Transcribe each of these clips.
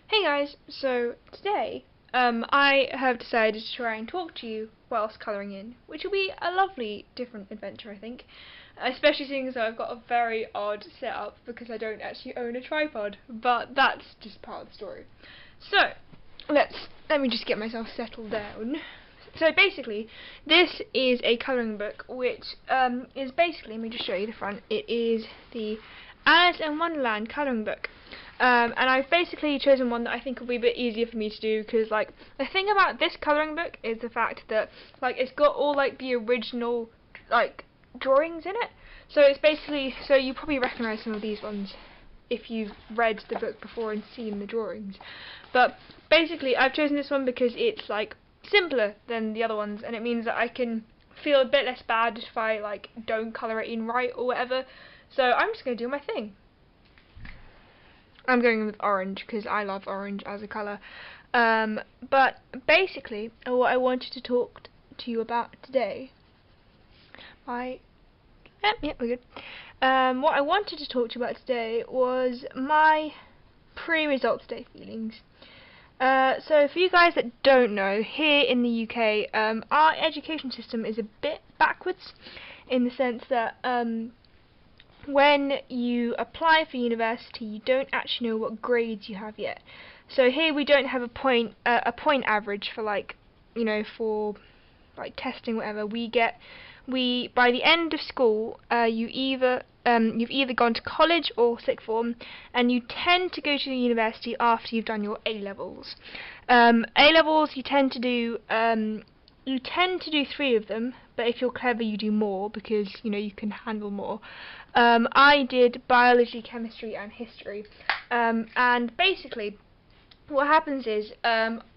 Hey guys, so today I have decided to try and talk to you whilst colouring in, which will be a lovely different adventure I think, especially seeing as though I've got a very odd setup because I don't actually own a tripod, but that's just part of the story. So, let me just get myself settled down. So basically, this is a colouring book which is basically, let me just show you the front, it is the Alice in Wonderland colouring book. And I've basically chosen one that I think will be a bit easier for me to do because, like, the thing about this colouring book is the fact that, like, it's got all, like, the original, like, drawings in it. So it's basically, so you probably recognise some of these ones if you've read the book before and seen the drawings. But basically, I've chosen this one because it's, like, simpler than the other ones, and it means that I can feel a bit less bad if I, like, don't colour it in right or whatever. So I'm just going to do my thing. I'm going with orange because I love orange as a colour. But basically, what I wanted to talk to you about today, we're good. What I wanted to talk to you about today was my pre-results day feelings. So for you guys that don't know, here in the UK, our education system is a bit backwards in the sense that when you apply for university, you don't actually know what grades you have yet. So here we don't have a point average for, like, you know, for like testing, whatever. By the end of school, you've either gone to college or sixth form, and you tend to go to the university after you've done your A levels. A levels you tend to do 3 of them, but if you're clever you do more because, you know, you can handle more. I did biology, chemistry and history, and basically what happens is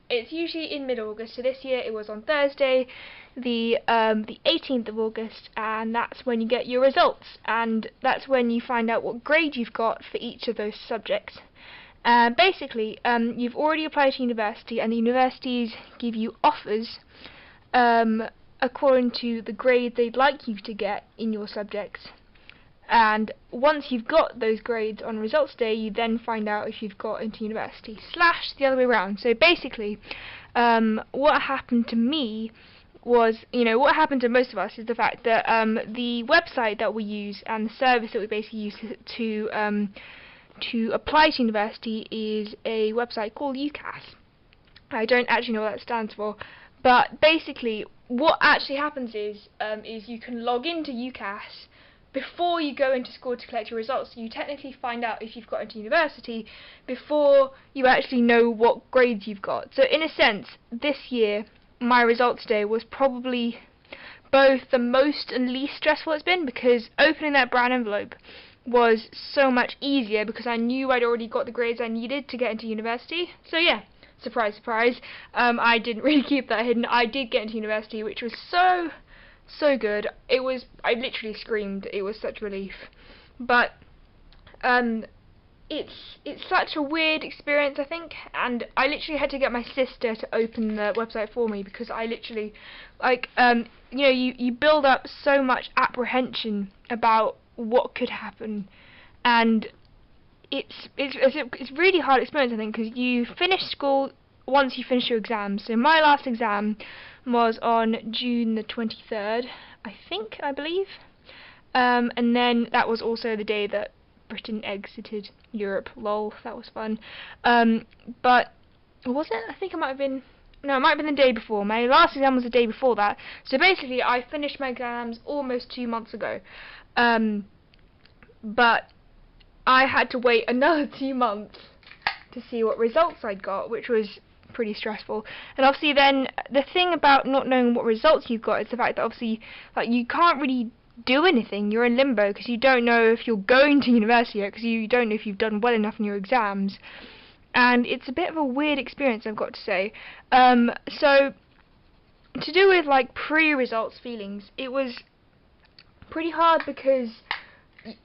it's usually in mid-August. So this year it was on Thursday, the 18th of August, and that's when you get your results, and that's when you find out what grade you've got for each of those subjects. Basically, you've already applied to university, and the universities give you offers according to the grade they'd like you to get in your subjects. And once you've got those grades on results day, you then find out if you've got into university, / the other way around. So basically, what happened to me was, you know, what happened to most of us is the fact that the website that we use and the service that we basically use to apply to university is a website called UCAS. I don't actually know what that stands for, but basically what actually happens is you can log into UCAS before you go into school to collect your results. So you technically find out if you've got into university before you actually know what grades you've got. So in a sense, this year my results day was probably both the most and least stressful it's been, because opening that brown envelope was so much easier because I knew I'd already got the grades I needed to get into university. So yeah, surprise surprise, I didn't really keep that hidden. I did get into university, which was so good. I literally screamed. It was such relief. But it's such a weird experience, I think, and I literally had to get my sister to open the website for me because I literally, like, you know, you build up so much apprehension about what could happen, and it's a really hard experience, I think, because you finish school once you finish your exams. So my last exam was on June the 23rd, I believe, and then that was also the day that Britain exited Europe. Lol, that was fun. But was it? I think it might have been. No, it might have been the day before. My last exam was the day before that. So basically, I finished my exams almost 2 months ago. But I had to wait another 2 months to see what results I'd got, which was pretty stressful. And obviously then the thing about not knowing what results you've got is the fact that obviously, like, you can't really do anything. You're in limbo because you don't know if you're going to university yet, because you don't know if you've done well enough in your exams, and it's a bit of a weird experience, I've got to say. So to do with, like, pre-results feelings, it was pretty hard because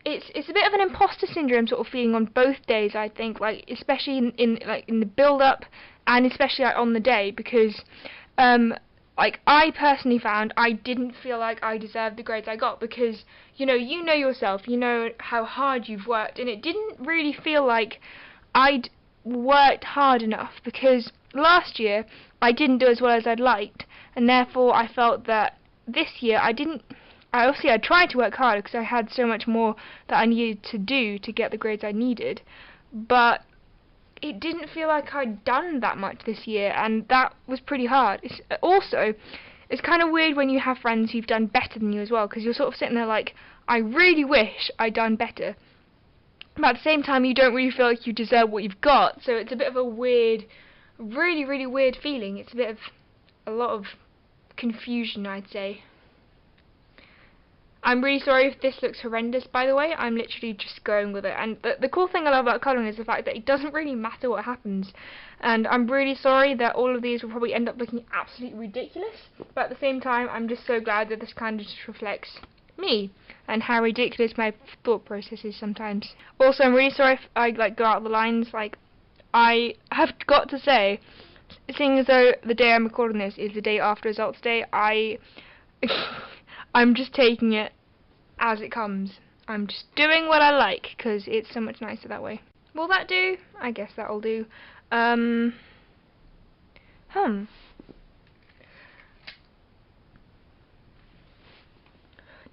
it's a bit of an imposter syndrome sort of feeling on both days, I think, like, especially in the build up and especially, like, on the day, because like, I personally found I didn't feel like I deserved the grades I got because, you know yourself, you know how hard you've worked, and it didn't really feel like I'd worked hard enough, because last year I didn't do as well as I'd liked, and therefore I felt that this year I tried to work harder because I had so much more that I needed to do to get the grades I needed, but it didn't feel like I'd done that much this year, and that was pretty hard. It's kind of weird when you have friends who've done better than you as well, because you're sort of sitting there like, I really wish I'd done better, but at the same time you don't really feel like you deserve what you've got, so it's a bit of a weird, really, really weird feeling. It's a lot of confusion, I'd say. I'm really sorry if this looks horrendous, by the way. I'm literally just going with it. And the cool thing I love about colouring is the fact that it doesn't really matter what happens. And I'm really sorry that all of these will probably end up looking absolutely ridiculous. But at the same time, I'm just so glad that this kind of just reflects me and how ridiculous my thought process is sometimes. Also, I'm really sorry if I go out of the lines. I have got to say, seeing as though the day I'm recording this is the day after results day, I'm just taking it as it comes. I'm just doing what I like, because it's so much nicer that way. Will that do? I guess that'll do. Now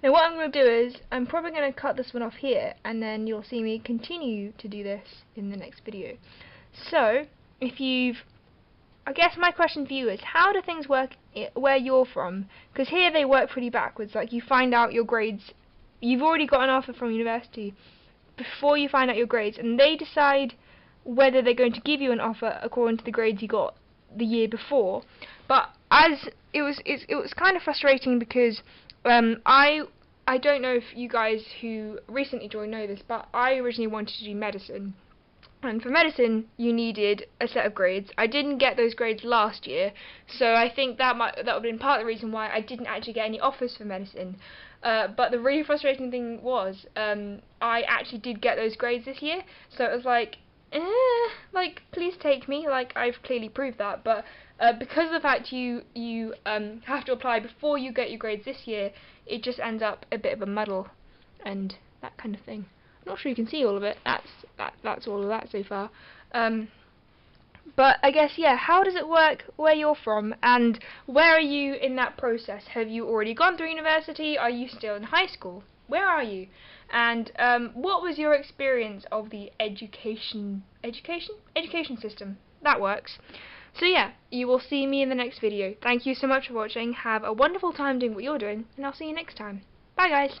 what I'm going to do is, I'm probably going to cut this one off here, and then you'll see me continue to do this in the next video. So, I guess my question for you is, how do things work where you're from? Because here they work pretty backwards. Like, you find out your grades, you've already got an offer from university before you find out your grades, and they decide whether they're going to give you an offer according to the grades you got the year before. But it was kind of frustrating, because I don't know if you guys who recently joined know this, but I originally wanted to do medicine. And for medicine, you needed a set of grades. I didn't get those grades last year, so I think that would have been part of the reason why I didn't actually get any offers for medicine. But the really frustrating thing was, I actually did get those grades this year, so it was like, please take me. Like, I've clearly proved that, but because of the fact you have to apply before you get your grades this year, it just ends up a bit of a muddle and that kind of thing. I'm not sure you can see all of it. That's all of that so far. But I guess, yeah, how does it work where you're from, and where are you in that process? Have you already gone through university? Are you still in high school? Where are you? And what was your experience of the education system? That works. So yeah, you will see me in the next video. Thank you so much for watching. Have a wonderful time doing what you're doing, and I'll see you next time. Bye guys.